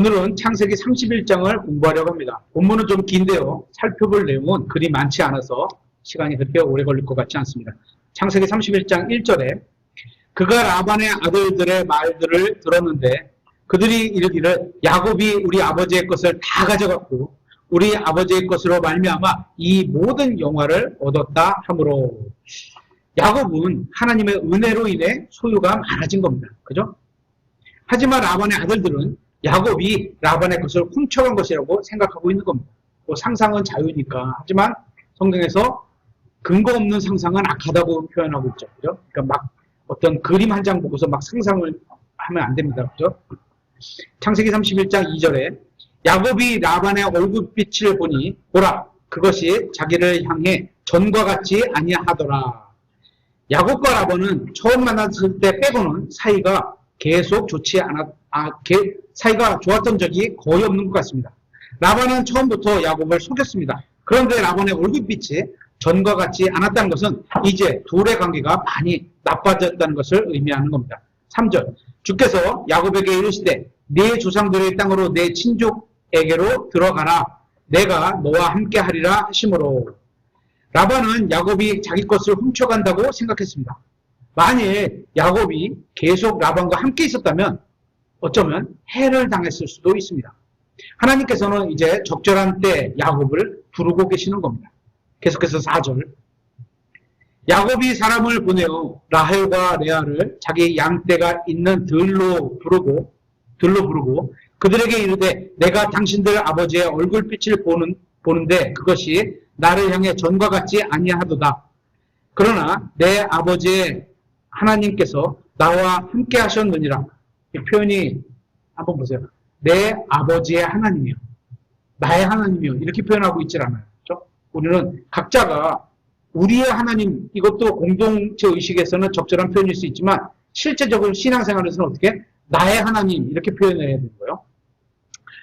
오늘은 창세기 31장을 공부하려고 합니다. 본문은 좀 긴데요. 살펴볼 내용은 그리 많지 않아서 시간이 그렇게 오래 걸릴 것 같지 않습니다. 창세기 31장 1절에 그가 라반의 아들들의 말들을 들었는데 그들이 이르기를 야곱이 우리 아버지의 것을 다 가져갔고 우리 아버지의 것으로 말미암아 이 모든 영화를 얻었다 하므로 야곱은 하나님의 은혜로 인해 소유가 많아진 겁니다. 그죠? 하지만 라반의 아들들은 야곱이 라반의 것을 훔쳐간 것이라고 생각하고 있는 겁니다. 뭐 상상은 자유니까. 하지만 성경에서 근거 없는 상상은 악하다고 표현하고 있죠. 그죠? 그러니까 막 어떤 그림 한 장 보고서 막 상상을 하면 안 됩니다. 그죠? 창세기 31장 2절에 야곱이 라반의 얼굴빛을 보니 보라 그것이 자기를 향해 전과 같지 아니하더라. 야곱과 라반은 처음 만났을 때 빼고는 사이가 계속 좋지 사이가 좋았던 적이 거의 없는 것 같습니다. 라반은 처음부터 야곱을 속였습니다. 그런데 라반의 얼굴빛이 전과 같지 않았다는 것은 이제 둘의 관계가 많이 나빠졌다는 것을 의미하는 겁니다. 3절 주께서 야곱에게 이르시되 네 조상들의 땅으로 내 친족에게로 들어가라. 내가 너와 함께 하리라 하시므로 라반은 야곱이 자기 것을 훔쳐간다고 생각했습니다. 만일 야곱이 계속 라반과 함께 있었다면 어쩌면 해를 당했을 수도 있습니다. 하나님께서는 이제 적절한 때 야곱을 부르고 계시는 겁니다. 계속해서 4절 야곱이 사람을 보내어 라헬과 레아를 자기 양떼가 있는 들로 부르고 그들에게 이르되 내가 당신들 아버지의 얼굴빛을 보는데 그것이 나를 향해 전과 같지 아니하도다. 그러나 내 아버지의 하나님께서 나와 함께 하셨느니라. 이 표현이 한번 보세요. 내 아버지의 하나님이요. 나의 하나님이요. 이렇게 표현하고 있질 않아요. 그렇죠? 우리는 각자가 우리의 하나님, 이것도 공동체 의식에서는 적절한 표현일 수 있지만 실제적으로 신앙생활에서는 어떻게? 나의 하나님 이렇게 표현해야 되는 거예요.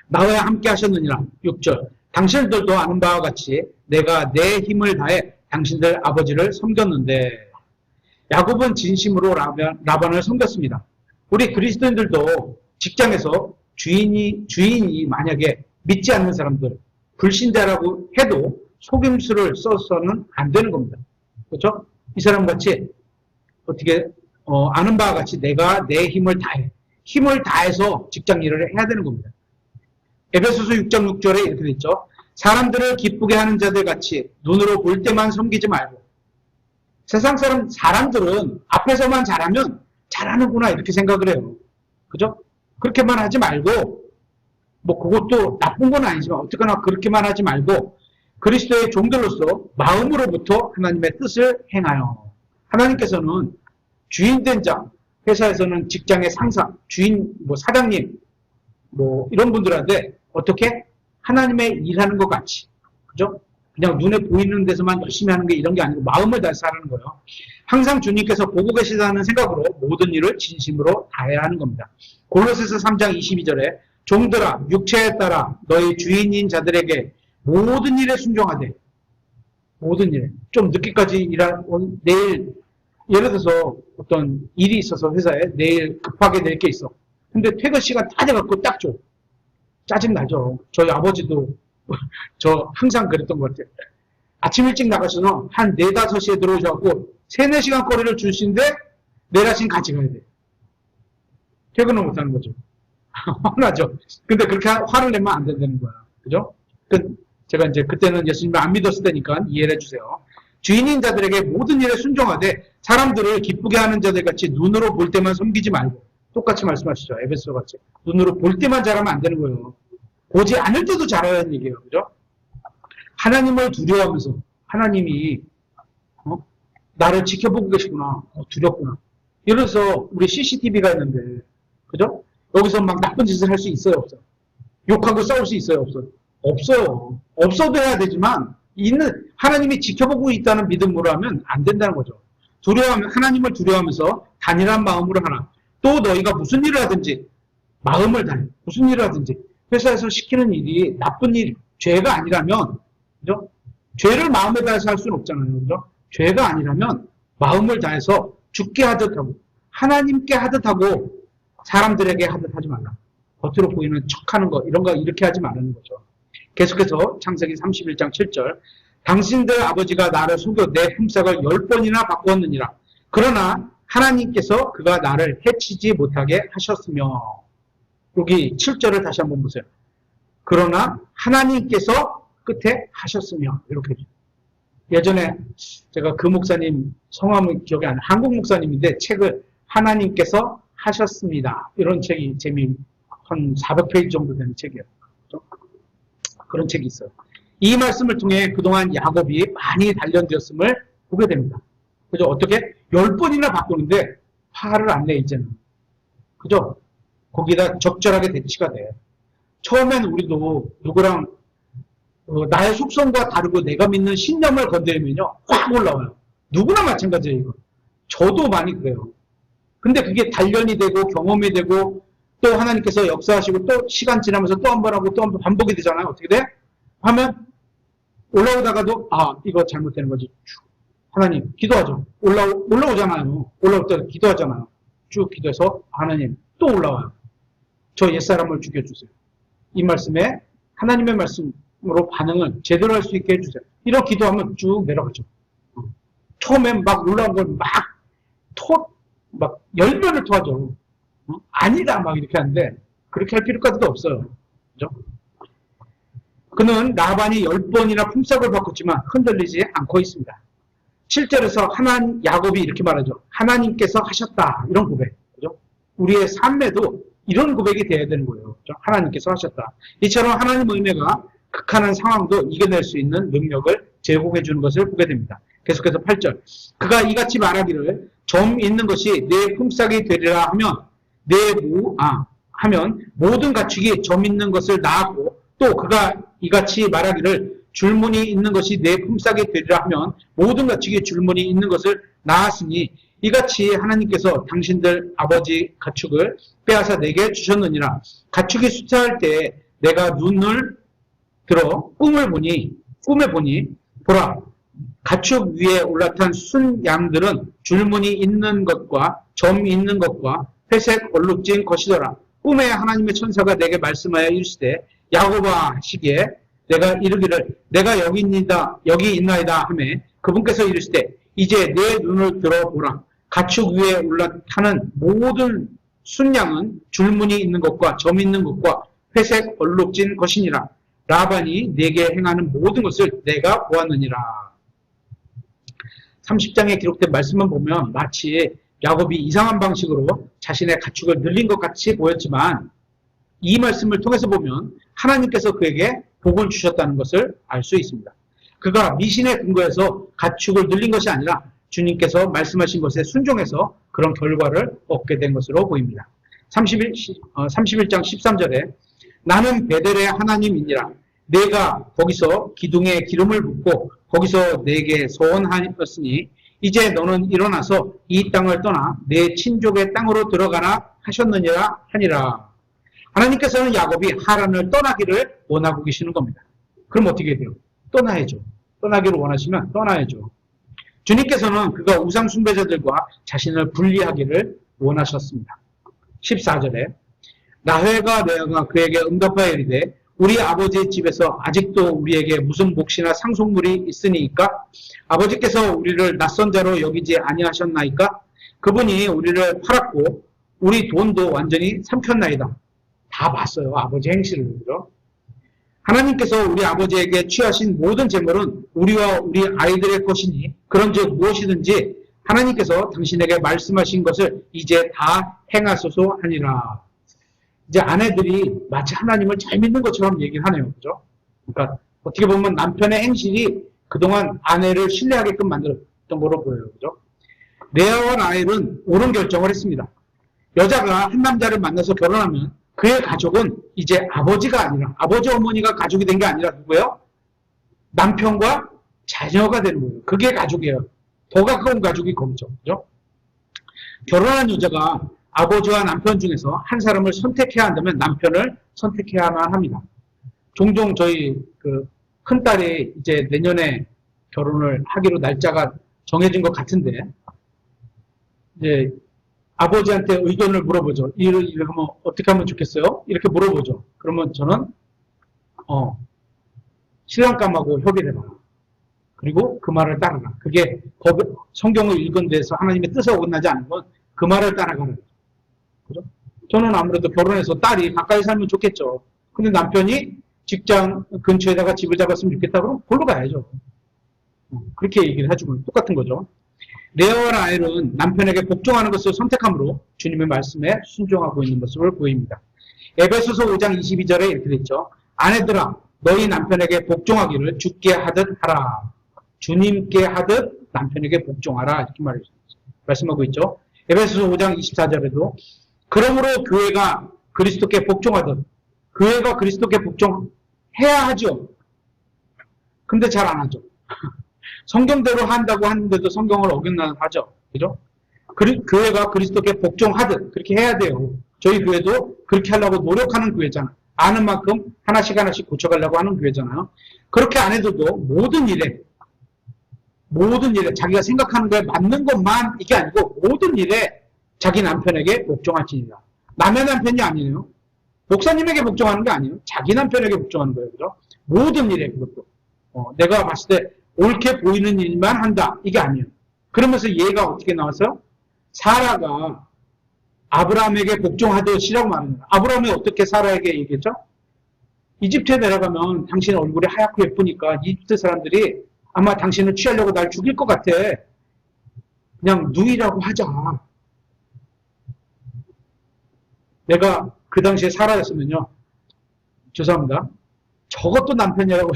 나와 함께 하셨느니라. 6절 당신들도 아는 바와 같이 내가 내 힘을 다해 당신들 아버지를 섬겼는데 야곱은 진심으로 라반을 섬겼습니다. 우리 그리스도인들도 직장에서 주인이 만약에 믿지 않는 사람들, 불신자라고 해도 속임수를 써서는 안 되는 겁니다. 그렇죠? 이 사람 같이 어떻게 아는 바와 같이 내가 내 힘을 다해서 직장 일을 해야 되는 겁니다. 에베소서 6장 6절에 이렇게 됐죠. 사람들을 기쁘게 하는 자들 같이 눈으로 볼 때만 섬기지 말고 세상 사람들은 앞에서만 잘하면 잘하는구나 이렇게 생각을 해요. 그죠? 그렇게만 하지 말고 뭐 그것도 나쁜 건 아니지만 어쨌거나 그렇게만 하지 말고 그리스도의 종들로서 마음으로부터 하나님의 뜻을 행하여 하나님께서는 주인된 자 회사에서는 직장의 상사, 주인, 사장님 이런 분들한테 어떻게 하나님의 일하는 것 같이 그죠? 그냥 눈에 보이는 데서만 열심히 하는 게 이런 게 아니고 마음을 다해서 하는 거예요. 항상 주님께서 보고 계시다는 생각으로 모든 일을 진심으로 다해야 하는 겁니다. 골로새서 3장 22절에 종들아 육체에 따라 너희 주인인 자들에게 모든 일에 순종하되 모든 일에 좀 늦게까지 내일 예를 들어서 어떤 일이 있어서 회사에 내일 급하게 낼 게 있어. 근데 퇴근 시간 다 돼갖고 딱 줘. 짜증나죠. 저희 아버지도 저 항상 그랬던 것 같아요. 아침 일찍 나가셔서 한 4, 5시에 들어오셔갖고 3, 4시간 거리를 주시는데 내일 아침 같이 가야 돼. 퇴근을 못하는 거죠. 화나죠. 근데 그렇게 화를 내면 안 된다는 거야. 그죠? 제가 이제 그때는 예수님을 안 믿었을 때니까 이해를 해주세요. 주인인 자들에게 모든 일에 순종하되 사람들을 기쁘게 하는 자들 같이 눈으로 볼 때만 섬기지 말고 똑같이 말씀하시죠. 에베소 같이. 눈으로 볼 때만 잘하면 안 되는 거예요. 보지 않을 때도 잘하라는 얘기예요. 그죠? 하나님을 두려워하면서 하나님이 나를 지켜보고 계시구나. 두렵구나. 예를 들어서 우리 CCTV가 있는데 그죠? 여기서 막 나쁜 짓을 할 수 있어요? 없어요? 욕하고 싸울 수 있어요? 없어요? 없어요. 없어도 해야 되지만 하나님이 지켜보고 있다는 믿음으로 하면 안 된다는 거죠. 하나님을 두려워하면서 단일한 마음으로 하라. 또 너희가 무슨 일을 하든지 마음을 다해. 무슨 일을 하든지 회사에서 시키는 일이 나쁜 일, 죄가 아니라면 그죠? 죄를 마음에 다해서 할 수는 없잖아요. 그죠? 죄가 아니라면 마음을 다해서 죽게 하듯 하고 하나님께 하듯 하고 사람들에게 하듯 하지 말라. 겉으로 보이는 척하는 거 이런 거 이렇게 하지 말라는 거죠. 계속해서 창세기 31장 7절 당신들 아버지가 나를 속여 내 품삯을 10번이나 바꾸었느니라. 그러나 하나님께서 그가 나를 해치지 못하게 하셨으며 여기 7절을 다시 한번 보세요. 그러나 하나님께서 끝에 하셨으며 이렇게 예전에 제가 그 목사님 성함은 기억이 안 나요. 한국 목사님인데 책을 하나님께서 하셨습니다. 이런 책이 한 400페이지 정도 되는 책이에요. 그런 책이 있어요. 이 말씀을 통해 그동안 야곱이 많이 단련되었음을 보게 됩니다. 그죠? 어떻게? 10번이나 바꾸는데 화를 안 내, 이제는. 그죠? 거기다 적절하게 대치가 돼. 처음엔 우리도 누구랑 나의 속성과 다르고 내가 믿는 신념을 건드리면요 확 올라와요. 누구나 마찬가지예요. 이거. 저도 많이 그래요. 근데 그게 단련이 되고 경험이 되고 또 하나님께서 역사하시고 또 시간 지나면서 또 한 번 하고 또 한 번 반복이 되잖아요. 어떻게 돼? 하면 올라오다가도 이거 잘못되는 거지. 하나님 기도하죠. 올라오잖아요. 올라올 때 기도하잖아요. 쭉 기도해서 하나님 또 올라와요. 저 옛사람을 죽여주세요. 이 말씀에 하나님의 말씀으로 반응을 제대로 할 수 있게 해주세요. 이런 기도하면 쭉 내려가죠. 처음엔 막 올라온 걸 막 10번을 토하죠. 아니다 막 이렇게 하는데 그렇게 할 필요까지도 없어요. 그죠? 그는 라반이 10번이나 품삯을 바꿨지만 흔들리지 않고 있습니다. 7절에서 야곱이 이렇게 말하죠. 하나님께서 하셨다. 이런 고백. 그죠? 우리의 삶에도 이런 고백이 돼야 되는 거예요. 그죠? 하나님께서 하셨다. 이처럼 하나님의 은혜가 극한한 상황도 이겨낼 수 있는 능력을 제공해 주는 것을 보게 됩니다. 계속해서 8절. 그가 이같이 말하기를 점 있는 것이 내 품삯이 되리라 하면 모든 가축이 점 있는 것을 낳았고 또 그가 이같이 말하기를 줄무늬 있는 것이 내 품삯이 되리라 하면 모든 가축이 줄무늬 있는 것을 낳았으니 이같이 하나님께서 당신들 아버지 가축을 빼앗아 내게 주셨느니라. 가축이 숫자할 때 내가 눈을 들어 꿈에 보니 보라 가축 위에 올라탄 순 양들은 줄무늬 있는 것과 점 있는 것과 회색 얼룩진 것이더라. 꿈에 하나님의 천사가 내게 말씀하여 이르시되 야곱아 하시기에 내가 이르기를 내가 여기 있나이다 하매 그분께서 이르시되 이제 내 눈을 들어보라. 가축 위에 올라타는 모든 순양은 줄무늬 있는 것과 점 있는 것과 회색 얼룩진 것이니라. 라반이 내게 행하는 모든 것을 내가 보았느니라. 30장에 기록된 말씀만 보면 마치 야곱이 이상한 방식으로 자신의 가축을 늘린 것 같이 보였지만 이 말씀을 통해서 보면 하나님께서 그에게 복을 주셨다는 것을 알 수 있습니다. 그가 미신에 근거해서 가축을 늘린 것이 아니라 주님께서 말씀하신 것에 순종해서 그런 결과를 얻게 된 것으로 보입니다. 31장 13절에 나는 베델의 하나님이니라. 내가 거기서 기둥에 기름을 붓고 거기서 내게 소원하였으니 이제 너는 일어나서 이 땅을 떠나 내 친족의 땅으로 들어가라 하셨느니라 하니라. 하나님께서는 야곱이 하란을 떠나기를 원하고 계시는 겁니다. 그럼 어떻게 돼요? 떠나야죠. 떠나기를 원하시면 떠나야죠. 주님께서는 그가 우상 숭배자들과 자신을 분리하기를 원하셨습니다. 14절에 라헬과 레아가 그에게 응답하여 이르되 우리 아버지의 집에서 아직도 우리에게 무슨 몫이나 상속물이 있으니까 아버지께서 우리를 낯선 자로 여기지 아니하셨나이까? 그분이 우리를 팔았고 우리 돈도 완전히 삼켰나이다. 다 봤어요. 아버지 행실을. 그죠? 하나님께서 우리 아버지에게 취하신 모든 재물은 우리와 우리 아이들의 것이니 그런즉 무엇이든지 하나님께서 당신에게 말씀하신 것을 이제 다 행하소서 하니라. 이제 아내들이 마치 하나님을 잘 믿는 것처럼 얘기를 하네요. 그죠? 그러니까 어떻게 보면 남편의 행실이 그동안 아내를 신뢰하게끔 만들었던 거로 보여요. 그죠? 레아와 라헬은 옳은 결정을 했습니다. 여자가 한 남자를 만나서 결혼하면 그의 가족은 이제 아버지가 아니라 아버지 어머니가 가족이 된 게 아니라 누구예요? 남편과 자녀가 되는 거예요. 그게 가족이에요. 더 가까운 가족이 거기죠. 그죠? 결혼한 여자가 아버지와 남편 중에서 한 사람을 선택해야 한다면 남편을 선택해야만 합니다. 종종 저희 큰딸이 이제 내년에 결혼을 하기로 날짜가 정해진 것 같은데 이제 아버지한테 의견을 물어보죠. 일을 하면 어떻게 하면 좋겠어요? 이렇게 물어보죠. 그러면 저는 신랑감하고 협의를 해봐라. 그리고 그 말을 따라라. 그게 성경을 읽은 데서 하나님의 뜻에 어긋나지 않은 건 그 말을 따라가는 거죠. 그죠? 저는 아무래도 결혼해서 딸이 가까이 살면 좋겠죠. 근데 남편이 직장 근처에다가 집을 잡았으면 좋겠다 그러면 골로 가야죠. 그렇게 얘기를 해주면 똑같은 거죠. 레아와 라헬은 남편에게 복종하는 것을 선택함으로 주님의 말씀에 순종하고 있는 모습을 보입니다. 에베소서 5장 22절에 이렇게 되어 있죠. 아내들아 너희 남편에게 복종하기를 주께 하듯 하라. 주님께 하듯 남편에게 복종하라. 이렇게 말씀하고 있죠. 에베소서 5장 24절에도 그러므로 교회가 그리스도께 복종하듯 교회가 그리스도께 복종해야 하죠. 근데 잘 안 하죠. 성경대로 한다고 하는데도 성경을 어긋나는 하죠. 그죠? 교회가 그리스도께 복종하듯 그렇게 해야 돼요. 저희 교회도 그렇게 하려고 노력하는 교회잖아요. 아는 만큼 하나씩 고쳐가려고 하는 교회잖아요. 그렇게 안 해도 모든 일에 자기가 생각하는 거에 맞는 것만 이게 아니고 모든 일에 자기 남편에게 복종할지니라. 남의 남편이 아니에요. 목사님에게 복종하는 게 아니에요. 자기 남편에게 복종하는 거예요. 그죠? 모든 일에 그것도. 내가 봤을 때 옳게 보이는 일만 한다. 이게 아니에요. 그러면서 얘가 어떻게 나왔어요? 사라가 아브라함에게 복종하듯이라고 말합니다. 아브라함이 어떻게 사라에게 얘기했죠? 이집트에 내려가면 당신 얼굴이 하얗고 예쁘니까 이집트 사람들이 아마 당신을 취하려고 날 죽일 것 같아. 그냥 누이라고 하자. 내가 그 당시에 사라였으면요. 죄송합니다. 저것도 남편이라고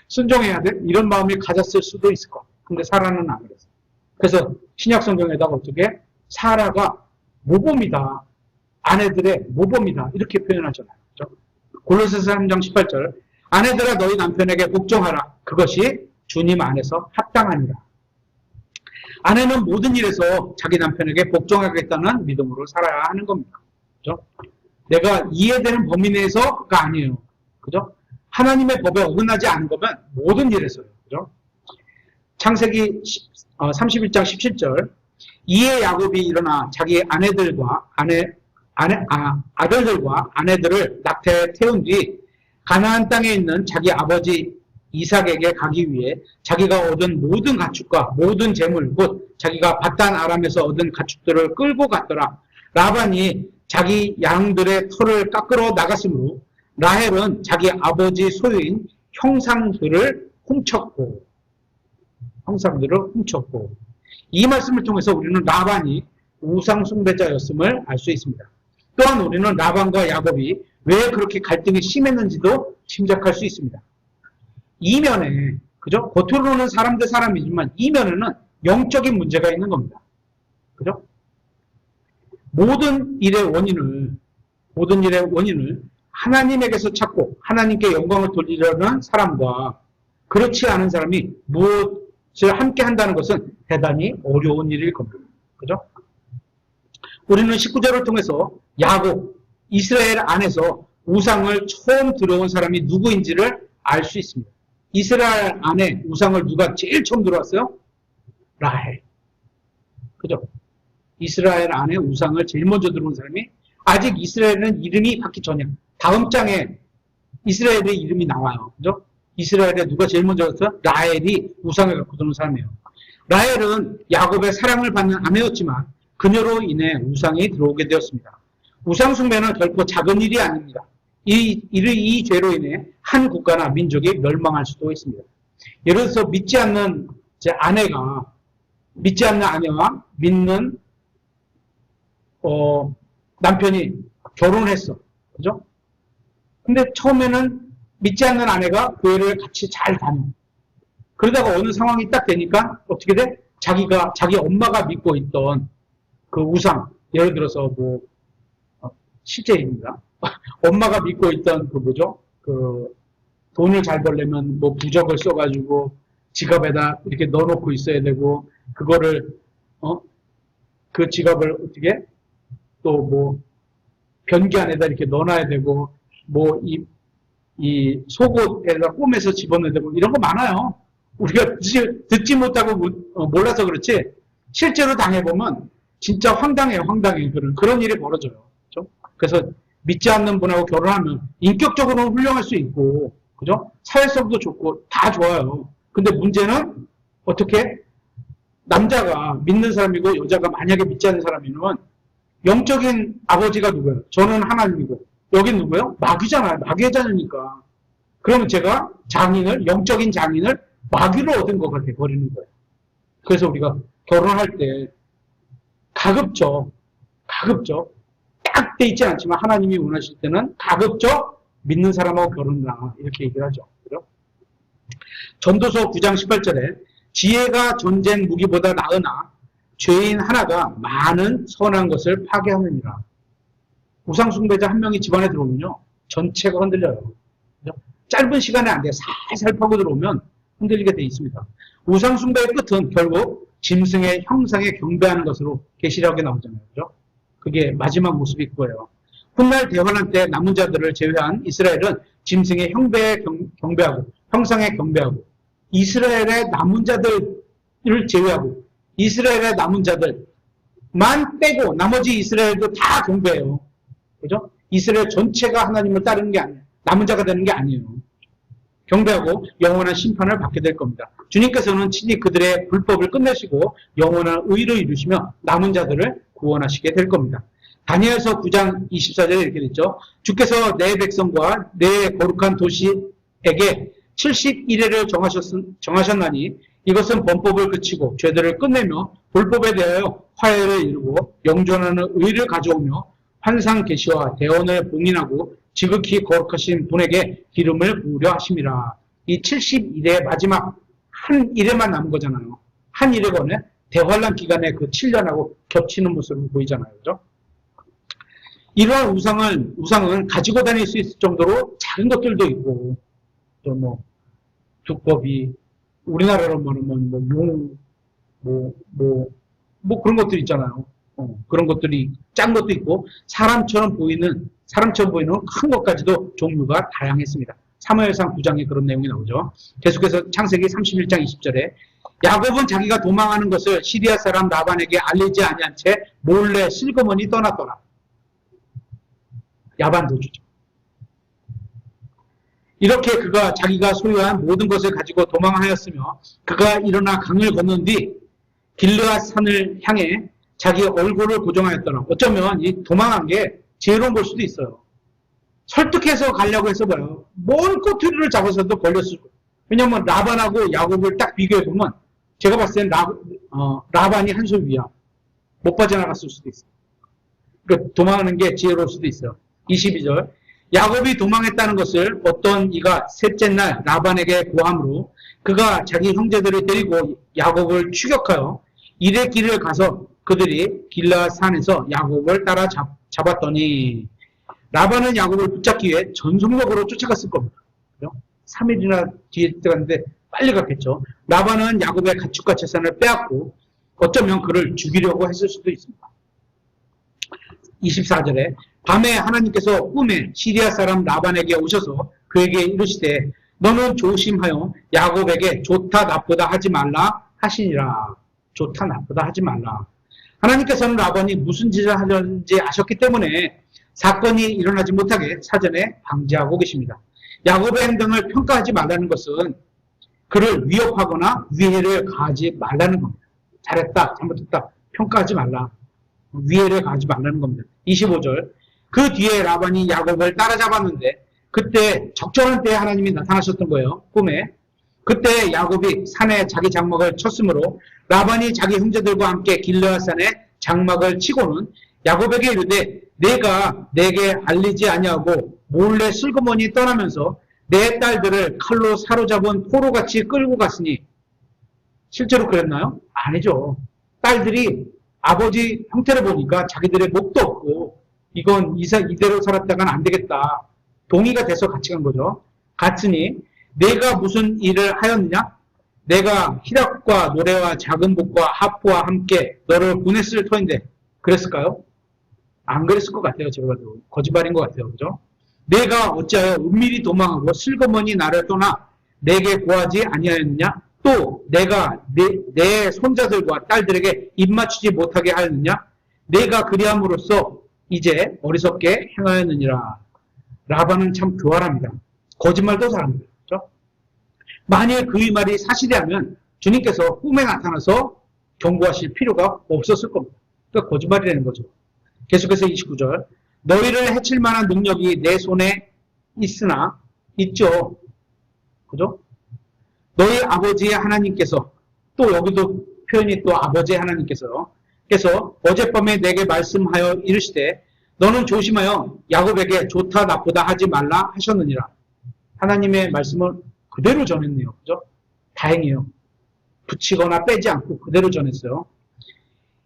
순종해야 돼? 이런 마음이 가졌을 수도 있을 것. 근데 사라는 안 그랬어요. 그래서 신약 성경에다가 어떻게 사라가 모범이다. 아내들의 모범이다. 이렇게 표현하잖아요. 그렇죠? 골로새서 3장 18절 아내들아 너희 남편에게 복종하라. 그것이 주님 안에서 합당하니라. 아내는 모든 일에서 자기 남편에게 복종하겠다는 믿음으로 살아야 하는 겁니다. 그죠? 내가 이해되는 범위 내에서가 아니에요. 그죠? 하나님의 법에 어긋나지 않은 거면 모든 일에서요. 그죠? 창세기 31장 17절 이에 야곱이 일어나 자기 아내들과 아들들과 아내들을 낙태에 태운 뒤 가나안 땅에 있는 자기 아버지 이삭에게 가기 위해 자기가 얻은 모든 가축과 모든 재물 곧 자기가 밧단 아람에서 얻은 가축들을 끌고 갔더라. 라반이 자기 양들의 털을 깎으러 나갔으므로 라헬은 자기 아버지 소유인 형상들을 훔쳤고 이 말씀을 통해서 우리는 라반이 우상 숭배자였음을 알 수 있습니다. 또한 우리는 라반과 야곱이 왜 그렇게 갈등이 심했는지도 짐작할 수 있습니다. 이면에 그죠? 겉으로는 사람 대 사람이지만 이면에는 영적인 문제가 있는 겁니다. 그죠? 모든 일의 원인을 하나님에게서 찾고 하나님께 영광을 돌리려는 사람과 그렇지 않은 사람이 무엇을 함께 한다는 것은 대단히 어려운 일일 겁니다. 그죠? 우리는 19절을 통해서 야곱, 이스라엘 안에서 우상을 처음 들어온 사람이 누구인지를 알 수 있습니다. 이스라엘 안에 우상을 누가 제일 처음 들어왔어요? 라헬. 그죠? 이스라엘 안에 우상을 제일 먼저 들어온 사람이 아직 이스라엘은 이름이 받기 전이야. 다음 장에 이스라엘의 이름이 나와요. 그죠? 이스라엘에 누가 제일 먼저 왔어요? 라헬이 우상을 갖고 들어온 사람이에요. 라헬은 야곱의 사랑을 받는 아내였지만 그녀로 인해 우상이 들어오게 되었습니다. 우상 숭배는 결코 작은 일이 아닙니다. 이 죄로 인해 한 국가나 민족이 멸망할 수도 있습니다. 예를 들어서 믿지 않는 아내와 믿는 남편이 결혼했어. 그죠? 근데 처음에는 믿지 않는 아내가 교회를 같이 잘 다녀. 그러다가 어느 상황이 딱 되니까 어떻게 돼? 자기 엄마가 믿고 있던 그 우상, 예를 들어서 실제입니다. 엄마가 믿고 있던 돈을 잘 벌려면 부적을 써가지고 지갑에다 이렇게 넣어놓고 있어야 되고, 그거를, 그 지갑을 어떻게, 변기 안에다 이렇게 넣어놔야 되고, 이 속옷에다 꼬매서 집어넣어야 되고, 이런 거 많아요. 우리가 듣지 못하고 몰라서 그렇지, 실제로 당해보면, 진짜 황당해요, 황당해. 그런 일이 벌어져요. 그죠? 그래서 믿지 않는 분하고 결혼하면 인격적으로는 훌륭할 수 있고, 그죠? 사회성도 좋고, 다 좋아요. 근데 문제는 어떻게? 남자가 믿는 사람이고, 여자가 만약에 믿지 않는 사람이면, 영적인 아버지가 누구예요? 저는 하나님이고, 여긴 누구예요? 마귀잖아요. 마귀의 자녀니까. 그러면 제가 영적인 장인을 마귀로 얻은 것 같아 버리는 거예요. 그래서 우리가 결혼할 때 가급적 딱 돼 있지 않지만 하나님이 원하실 때는 가급적 믿는 사람하고 결혼하라 이렇게 얘기를 하죠. 그죠? 전도서 9장 18절에 지혜가 전쟁 무기보다 나으나 죄인 하나가 많은 선한 것을 파괴하느니라. 우상숭배자 한 명이 집안에 들어오면요 전체가 흔들려요. 그죠? 짧은 시간에 안 돼. 살살 파고 들어오면 흔들리게 돼 있습니다. 우상숭배의 끝은 결국 짐승의 형상에 경배하는 것으로 계시록에 나오잖아요. 그죠? 그게 마지막 모습일 거예요. 훗날 대환란 때 남은 자들을 제외한 이스라엘은 짐승의 형배에 경배하고 형상에 경배하고 이스라엘의 남은 자들을 제외하고 이스라엘의 남은 자들만 빼고 나머지 이스라엘도 다 경배해요. 그죠? 이스라엘 전체가 하나님을 따르는 게 아니에요. 남은 자가 되는 게 아니에요. 경배하고 영원한 심판을 받게 될 겁니다. 주님께서는 친히 그들의 불법을 끝내시고 영원한 의를 이루시며 남은 자들을 구원하시게 될 겁니다. 다니엘서 9장 24절에 이렇게 됐죠. 주께서 내 백성과 내 거룩한 도시에게 70일회를 정하셨나니 이것은 범법을 그치고 죄들을 끝내며 불법에 대하여 화해를 이루고 영존하는 의를 가져오며 환상 계시와 대언을 봉인하고 지극히 거룩하신 분에게 기름을 부으려 하심이라. 이 70일의 마지막 한 일에만 남은 거잖아요. 한 일에 건에 대환란 기간에 그 7년하고 겹치는 모습을 보이잖아요. 그죠? 이러한 우상은 가지고 다닐 수 있을 정도로 작은 것들도 있고, 또 뭐, 두꺼비, 우리나라로 말하면 뭐 그런 것들 있잖아요. 그런 것들이 짠 것도 있고, 사람처럼 보이는 큰 것까지도 종류가 다양했습니다. 사무엘상 9장에 그런 내용이 나오죠. 계속해서 창세기 31장 20절에 야곱은 자기가 도망하는 것을 시리아 사람 라반에게 알리지 아니한 채 몰래 슬그머니 떠났더라. 야반도주죠. 이렇게 그가 자기가 소유한 모든 것을 가지고 도망하였으며 그가 일어나 강을 건넌 뒤 길르앗 산을 향해 자기 얼굴을 고정하였더라. 어쩌면 이 도망한 게 지혜로운 걸 수도 있어요. 설득해서 가려고 해서 봐요. 뭔 꼬투리를 잡아서도 걸렸을 거예요. 왜냐면 라반하고 야곱을 딱 비교해보면 제가 봤을 땐 라반이 한 수 위야. 못 빠져나갔을 수도 있어요. 그러니까 도망하는 게 지혜로울 수도 있어요. 22절 야곱이 도망했다는 것을 어떤 이가 셋째 날 라반에게 고함으로 그가 자기 형제들을 데리고 야곱을 추격하여 이레 길을 가서 그들이 길라 산에서 야곱을 따라 잡았더니 라반은 야곱을 붙잡기 위해 전속력으로 쫓아갔을 겁니다. 3일이나 뒤에 들어갔는데 빨리 갔겠죠. 라반은 야곱의 가축과 재산을 빼앗고 어쩌면 그를 죽이려고 했을 수도 있습니다. 24절에 밤에 하나님께서 꿈에 시리아 사람 라반에게 오셔서 그에게 이르시되 너는 조심하여 야곱에게 좋다 나쁘다 하지 말라 하시니라. 좋다 나쁘다 하지 말라. 하나님께서는 라반이 무슨 짓을 하려는지 아셨기 때문에 사건이 일어나지 못하게 사전에 방지하고 계십니다. 야곱의 행동을 평가하지 말라는 것은 그를 위협하거나 위해를 가하지 말라는 겁니다. 잘했다, 잘못했다, 평가하지 말라. 위해를 가하지 말라는 겁니다. 25절 그 뒤에 라반이 야곱을 따라잡았는데 그때 적절한 때에 하나님이 나타나셨던 거예요. 꿈에. 그때 야곱이 산에 자기 장막을 쳤으므로 라반이 자기 형제들과 함께 길르앗산에 장막을 치고는 야곱에게 이르되 내가 내게 알리지 아니하고 몰래 슬그머니 떠나면서 내 딸들을 칼로 사로잡은 포로같이 끌고 갔으니 실제로 그랬나요? 아니죠. 딸들이 아버지 형태를 보니까 자기들의 목도 없고 이건 이대로 살았다간 안 되겠다. 동의가 돼서 같이 간 거죠. 갔으니 내가 무슨 일을 하였느냐? 내가 희락과 노래와 작은 복과 하프와 함께 너를 보냈을 터인데 그랬을까요? 안 그랬을 것 같아요. 제가 봐도 거짓말인 것 같아요. 그죠? 내가 어찌하여 은밀히 도망하고 슬그머니 나를 떠나 내게 구하지 아니하였느냐? 또 내가 내 손자들과 딸들에게 입맞추지 못하게 하였느냐? 내가 그리함으로써 이제 어리석게 행하였느니라. 라반은 참 교활합니다. 거짓말도 잘합니다. 그렇죠? 만일 그의 말이 사실이라면 주님께서 꿈에 나타나서 경고하실 필요가 없었을 겁니다. 그러니까 거짓말이라는 거죠. 계속해서 29절. 너희를 해칠 만한 능력이 내 손에 있으나 있죠. 그죠? 너희 아버지의 하나님께서, 또 여기도 표현이 또 아버지의 하나님께서 그래서 어젯밤에 내게 말씀하여 이르시되 너는 조심하여 야곱에게 좋다 나쁘다 하지 말라 하셨느니라. 하나님의 말씀을 그대로 전했네요. 그죠? 다행이에요. 붙이거나 빼지 않고 그대로 전했어요.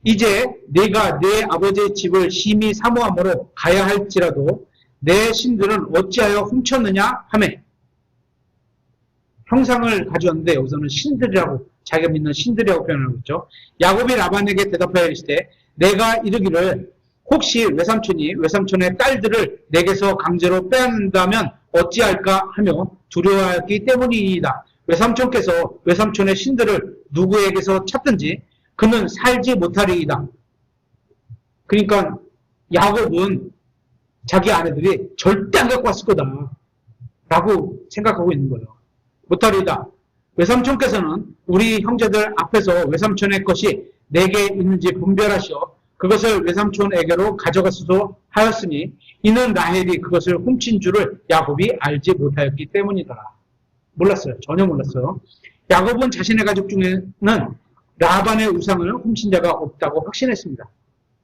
이제 내가 내 아버지의 집을 심히 사모함으로 가야 할지라도 내 신들은 어찌하여 훔쳤느냐 하매, 형상을 가져왔는데 여기서는 신들이라고, 자기가 믿는 신들이라고 표현하고 있죠. 야곱이 라반에게 대답하여 이르시되 내가 이르기를 혹시 외삼촌의 딸들을 내게서 강제로 빼앗는다면 어찌할까 하며 두려워하였기 때문이다. 외삼촌께서 외삼촌의 신들을 누구에게서 찾든지 그는 살지 못하리이다. 그러니까 야곱은 자기 아내들이 절대 안 갖고 왔을 거다 라고 생각하고 있는 거예요. 못하리이다. 외삼촌께서는 우리 형제들 앞에서 외삼촌의 것이 내게 있는지 분별하시어 그것을 외삼촌에게로 가져갔어도 하였으니 이는 라헬이 그것을 훔친 줄을 야곱이 알지 못하였기 때문이더라. 몰랐어요. 전혀 몰랐어요. 야곱은 자신의 가족 중에는 라반의 우상을 훔친 자가 없다고 확신했습니다.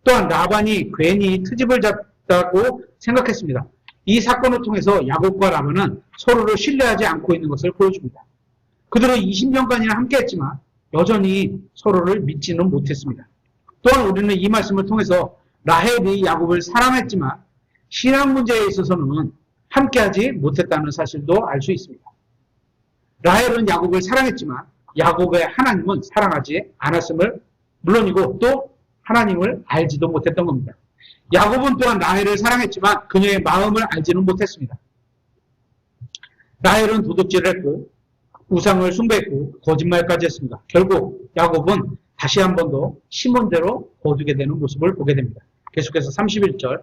또한 라반이 괜히 트집을 잡다고 생각했습니다. 이 사건을 통해서 야곱과 라반은 서로를 신뢰하지 않고 있는 것을 보여줍니다. 그들은 20년간이나 함께했지만 여전히 서로를 믿지는 못했습니다. 또한 우리는 이 말씀을 통해서 라헬이 야곱을 사랑했지만 신앙 문제에 있어서는 함께하지 못했다는 사실도 알 수 있습니다. 라헬은 야곱을 사랑했지만 야곱의 하나님은 사랑하지 않았음을 물론이고 또 하나님을 알지도 못했던 겁니다. 야곱은 또한 라헬을 사랑했지만 그녀의 마음을 알지는 못했습니다. 라헬은 도둑질을 했고 우상을 숭배했고 거짓말까지 했습니다. 결국 야곱은 다시 한 번 더 심은 대로 거두게 되는 모습을 보게 됩니다. 계속해서 31절.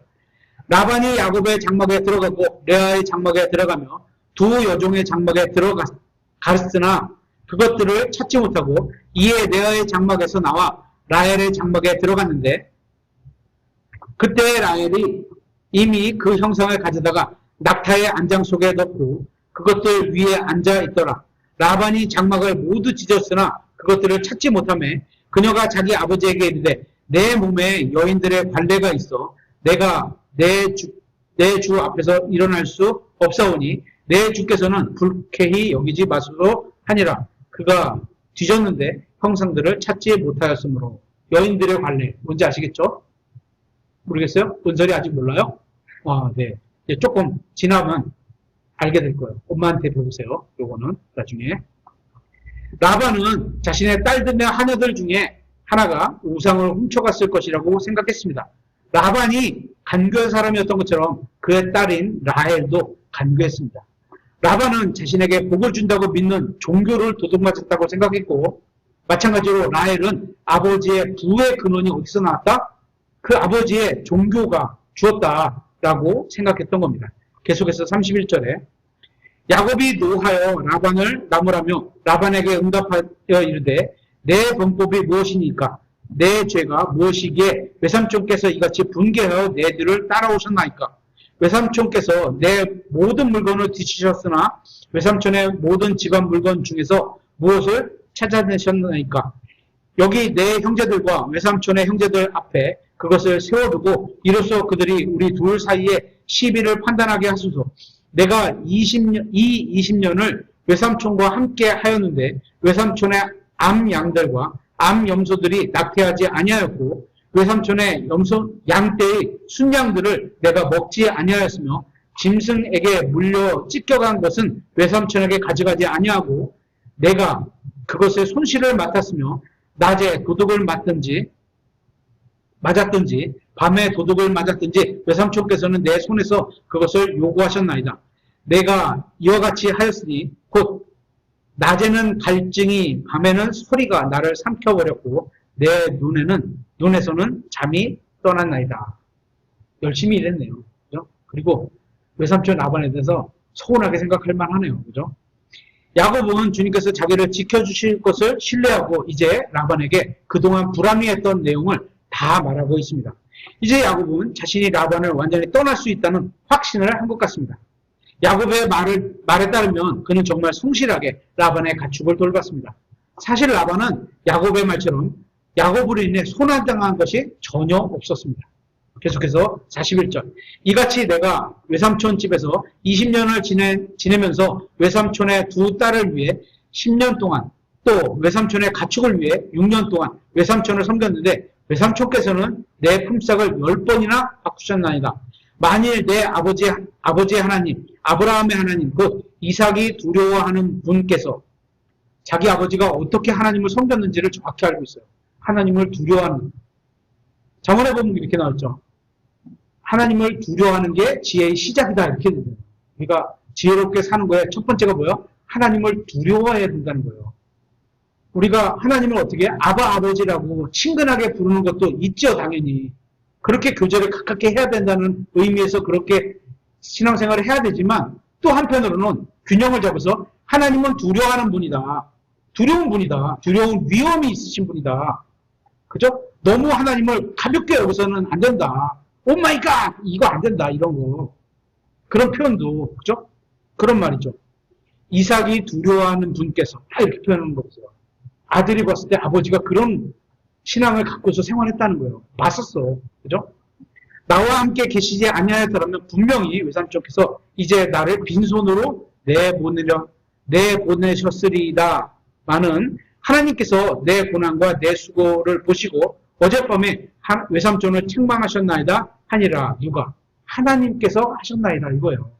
라반이 야곱의 장막에 들어가고 레아의 장막에 들어가며 두 여종의 장막에 들어갔으나 그것들을 찾지 못하고 이에 레아의 장막에서 나와 라헬의 장막에 들어갔는데 그때 라헬이 이미 그 형상을 가져다가 낙타의 안장 속에 넣고 그것들 위에 앉아 있더라. 라반이 장막을 모두 찢었으나 그것들을 찾지 못하며 그녀가 자기 아버지에게 이르되 내 몸에 여인들의 관례가 있어 내가 내 주 앞에서 일어날 수 없사오니 내 주께서는 불쾌히 여기지 마소서 하니라. 그가 뒤졌는데 형상들을 찾지 못하였으므로. 여인들의 관례 뭔지 아시겠죠? 모르겠어요? 은설이 아직 몰라요? 네. 이제 조금 지나면 알게 될 거예요. 엄마한테 배우세요. 요거는 나중에. 라반은 자신의 딸들과 하녀들 중에 하나가 우상을 훔쳐갔을 것이라고 생각했습니다. 라반이 간교한 사람이었던 것처럼 그의 딸인 라헬도 간교했습니다. 라반은 자신에게 복을 준다고 믿는 종교를 도둑맞았다고 생각했고 마찬가지로 라헬은 아버지의 부의 근원이 어디서 나왔다? 그 아버지의 종교가 주었다라고 생각했던 겁니다. 계속해서 31절에 야곱이 노하여 라반을 나무라며 라반에게 응답하여 이르되 내 범법이 무엇이니까 내 죄가 무엇이기에 외삼촌께서 이같이 분개하여 내 뒤를 따라오셨나이까. 외삼촌께서 내 모든 물건을 뒤치셨으나 외삼촌의 모든 집안 물건 중에서 무엇을 찾아내셨나이까. 여기 내 형제들과 외삼촌의 형제들 앞에 그것을 세워두고 이로써 그들이 우리 둘 사이에 시비를 판단하게 하소서. 내가 20년을 외삼촌과 함께 하였는데 외삼촌의 암양들과 암염소들이 낙태하지 아니하였고 외삼촌의 양떼의 순양들을 내가 먹지 아니하였으며 짐승에게 물려 찢겨간 것은 외삼촌에게 가져가지 아니하고 내가 그것의 손실을 맡았으며 낮에 도둑을 맞았든지 밤에 도둑을 맞았든지 외삼촌께서는 내 손에서 그것을 요구하셨나이다. 내가 이와 같이 하였으니 곧 낮에는 갈증이 밤에는 소리가 나를 삼켜버렸고 내 눈에서는 잠이 떠났나이다. 열심히 일했네요. 그죠? 그리고 외삼촌 라반에 대해서 서운하게 생각할 만하네요. 그죠? 야곱은 주님께서 자기를 지켜주실 것을 신뢰하고 이제 라반에게 그동안 불합리했던 내용을 다 말하고 있습니다. 이제 야곱은 자신이 라반을 완전히 떠날 수 있다는 확신을 한 것 같습니다. 야곱의 말에 따르면 그는 정말 성실하게 라반의 가축을 돌봤습니다. 사실 라반은 야곱의 말처럼 야곱으로 인해 손해당한 것이 전혀 없었습니다. 계속해서 41절. 이같이 내가 외삼촌 집에서 20년을 지내면서 외삼촌의 두 딸을 위해 10년 동안 또 외삼촌의 가축을 위해 6년 동안 외삼촌을 섬겼는데 외삼촌께서는 내 품삯을 10번이나 바꾸셨나이다. 만일 내 아버지의 하나님, 아브라함의 하나님, 곧 이삭이 두려워하는 분께서 자기 아버지가 어떻게 하나님을 섬겼는지를 정확히 알고 있어요. 하나님을 두려워하는. 자문해 보면 이렇게 나왔죠. 하나님을 두려워하는 게 지혜의 시작이다. 이렇게 돼요. 우리가 지혜롭게 사는 거에 첫 번째가 뭐예요? 하나님을 두려워해야 된다는 거예요. 우리가 하나님을 어떻게 아버지라고 친근하게 부르는 것도 있죠, 당연히. 그렇게 교제를 가깝게 해야 된다는 의미에서 그렇게 신앙생활을 해야 되지만 또 한편으로는 균형을 잡아서 하나님은 두려워하는 분이다. 두려운 분이다. 두려운 위험이 있으신 분이다. 그죠? 너무 하나님을 가볍게 여기서는 안 된다. 오 마이 갓! 이거 안 된다. 이런 거. 그런 표현도, 그죠? 그런 말이죠. 이삭이 두려워하는 분께서 다 이렇게 표현하는 거죠. 아들이 봤을 때 아버지가 그런 신앙을 갖고서 생활했다는 거예요. 봤었어. 그죠? 나와 함께 계시지 아니하였더라면 분명히 외삼촌께서 이제 나를 빈손으로 내보내셨으리다마는 하나님께서 내 고난과 내 수고를 보시고 어젯밤에 외삼촌을 책망하셨나이다 하니라. 누가? 하나님께서 하셨나이다 이거예요.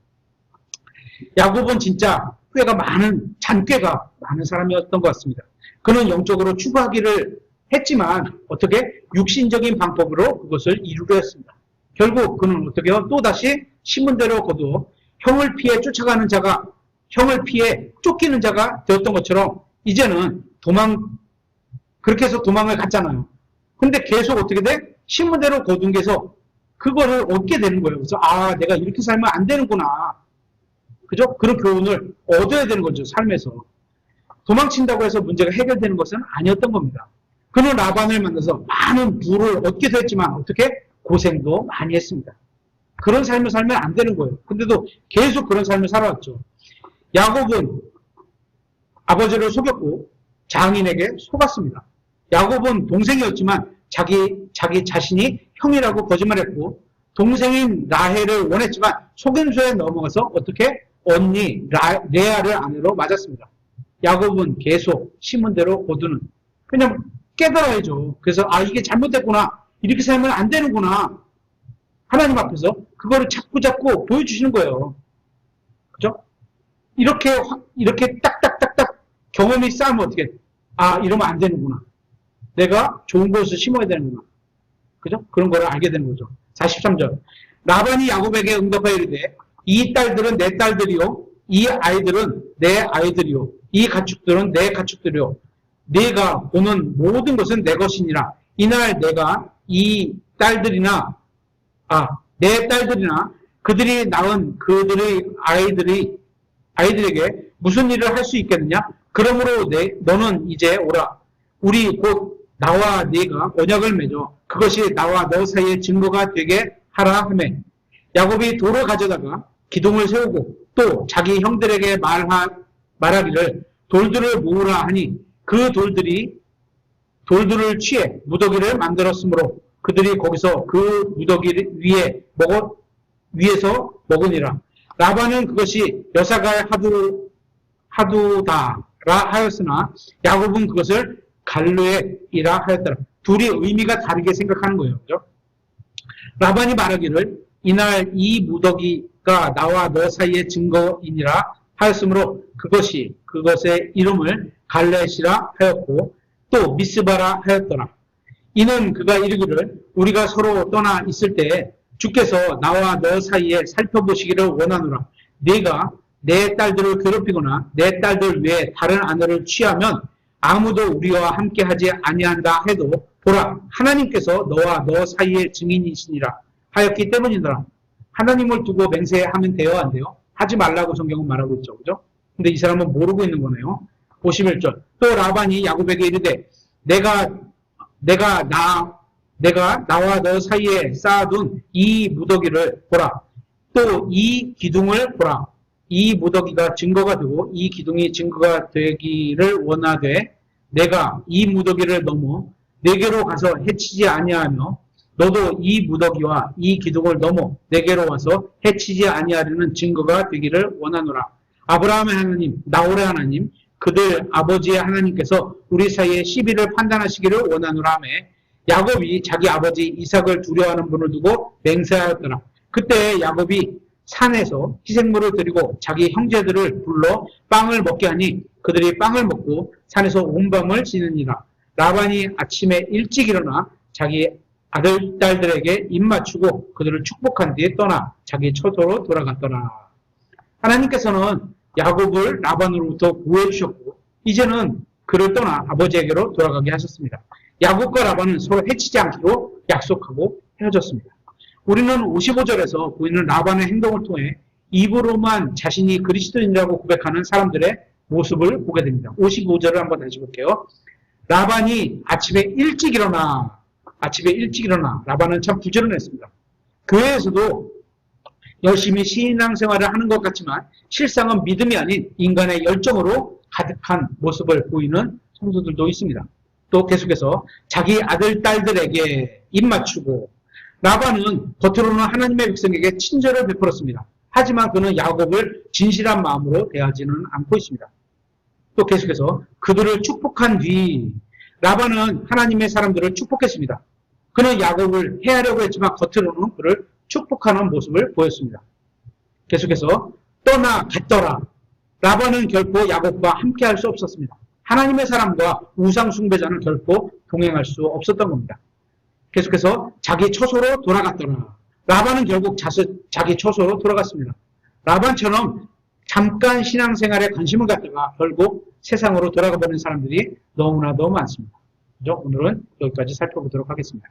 야곱은 진짜 후회가 많은, 잔꾀가 많은 사람이었던 것 같습니다. 그는 영적으로 추구하기를 했지만 어떻게? 육신적인 방법으로 그것을 이루려 했습니다. 결국 그는 어떻게 해요? 또다시 신문대로 거두어 형을 피해 쫓아가는 자가, 형을 피해 쫓기는 자가 되었던 것처럼 이제는 그렇게 해서 도망을 갔잖아요. 근데 계속 어떻게 돼? 신문대로 거둔 게서 그거를 얻게 되는 거예요. 그래서 내가 이렇게 살면 안 되는구나. 그죠? 그런 교훈을 얻어야 되는 거죠, 삶에서. 도망친다고 해서 문제가 해결되는 것은 아니었던 겁니다. 그는 라반을 만나서 많은 부를 얻기도 했지만 어떻게? 고생도 많이 했습니다. 그런 삶을 살면 안 되는 거예요. 근데도 계속 그런 삶을 살아왔죠. 야곱은 아버지를 속였고 장인에게 속았습니다. 야곱은 동생이었지만 자기 자신이 형이라고 거짓말했고 동생인 라헬을 원했지만 속임수에 넘어가서 어떻게? 언니 레아를 아내로 맞았습니다. 야곱은 계속 신문대로 거두는, 그냥 깨달아야죠. 그래서 이게 잘못됐구나, 이렇게 살면 안 되는구나, 하나님 앞에서 그거를 자꾸 보여주시는 거예요. 그죠? 이렇게 딱딱딱딱 경험이 쌓으면 어떻게? 이러면 안 되는구나, 내가 좋은 것을 심어야 되는구나, 그죠? 그런 거를 알게 되는 거죠. 43절. 라반이 야곱에게 응답하여 이르되 이 딸들은 내 딸들이요, 이 아이들은 내 아이들이요, 이 가축들은 내 가축들이요, 네가 보는 모든 것은 내 것이니라. 이날 내가 이 딸들이나 내 딸들이나 그들이 낳은 그들의 아이들에게 무슨 일을 할 수 있겠느냐? 그러므로 너는 이제 오라. 우리 곧 나와 네가 언약을 맺어 그것이 나와 너 사이의 증거가 되게 하라 하매, 야곱이 돌을 가져다가 기둥을 세우고 또 자기 형들에게 말하기를 돌들을 모으라 하니 그 돌들을 취해 무더기를 만들었으므로 그들이 거기서 그 무더기 위에서 먹으니라. 라반은 그것이 여사갈 하두다라 하였으나 야곱은 그것을 갈르엘이라 하였더라. 둘이 의미가 다르게 생각하는 거예요. 그죠? 라반이 말하기를 이날 이 무더기가 나와 너 사이의 증거이니라 하였으므로 그것의 이름을 갈렛이라 하였고 또 미스바라 하였더라. 이는 그가 이르기를 우리가 서로 떠나 있을 때 주께서 나와 너 사이에 살펴보시기를 원하노라. 네가 내 딸들을 괴롭히거나 내 딸들 외에 다른 아내를 취하면 아무도 우리와 함께하지 아니한다 해도 보라, 하나님께서 너와 너 사이의 증인이시니라 하였기 때문이더라. 하나님을 두고 맹세하면 돼요, 안 돼요? 하지 말라고 성경은 말하고 있죠, 그죠? 근데 이 사람은 모르고 있는 거네요. 51절. 또 라반이 야곱에게 이르되 내가 나와 너 사이에 쌓아둔 이 무더기를 보라. 또 이 기둥을 보라. 이 무더기가 증거가 되고 이 기둥이 증거가 되기를 원하되 내가 이 무더기를 넘어 내게로 가서 해치지 아니하며 너도 이 무더기와 이 기둥을 넘어 내게로 와서 해치지 아니하려는 증거가 되기를 원하노라. 아브라함의 하나님, 나홀의 하나님, 그들 아버지의 하나님께서 우리 사이에 시비를 판단하시기를 원하노라 하며 야곱이 자기 아버지 이삭을 두려워하는 분을 두고 맹세하였더라. 그때 야곱이 산에서 희생물을 드리고 자기 형제들을 불러 빵을 먹게 하니 그들이 빵을 먹고 산에서 온 밤을 지느니라. 라반이 아침에 일찍 일어나 자기 아들, 딸들에게 입 맞추고 그들을 축복한 뒤에 떠나 자기 처소로 돌아갔더라. 하나님께서는 야곱을 라반으로부터 구해 주셨고 이제는 그를 떠나 아버지에게로 돌아가게 하셨습니다. 야곱과 라반은 서로 해치지 않기로 약속하고 헤어졌습니다. 우리는 55절에서 보이는 라반의 행동을 통해 입으로만 자신이 그리스도인이라고 고백하는 사람들의 모습을 보게 됩니다. 55절을 한번 다시 볼게요. 라반이 아침에 일찍 일어나 라반은 참 부지런했습니다. 교회에서도 열심히 신앙생활을 하는 것 같지만 실상은 믿음이 아닌 인간의 열정으로 가득한 모습을 보이는 성도들도 있습니다. 또 계속해서 자기 아들, 딸들에게 입 맞추고 라반은 겉으로는 하나님의 백성에게 친절을 베풀었습니다. 하지만 그는 야곱을 진실한 마음으로 대하지는 않고 있습니다. 또 계속해서 그들을 축복한 뒤 라반은 하나님의 사람들을 축복했습니다. 그는 야곱을 해하려고 했지만 겉으로는 그를 축복하는 모습을 보였습니다. 계속해서 떠나갔더라. 라반은 결코 야곱과 함께 할 수 없었습니다. 하나님의 사람과 우상 숭배자는 결코 동행할 수 없었던 겁니다. 계속해서 자기 처소로 돌아갔더라. 라반은 결국 자기 처소로 돌아갔습니다. 라반처럼 잠깐 신앙생활에 관심을 갖다가 결국 세상으로 돌아가 버린 사람들이 너무나도 많습니다. 오늘은 여기까지 살펴보도록 하겠습니다.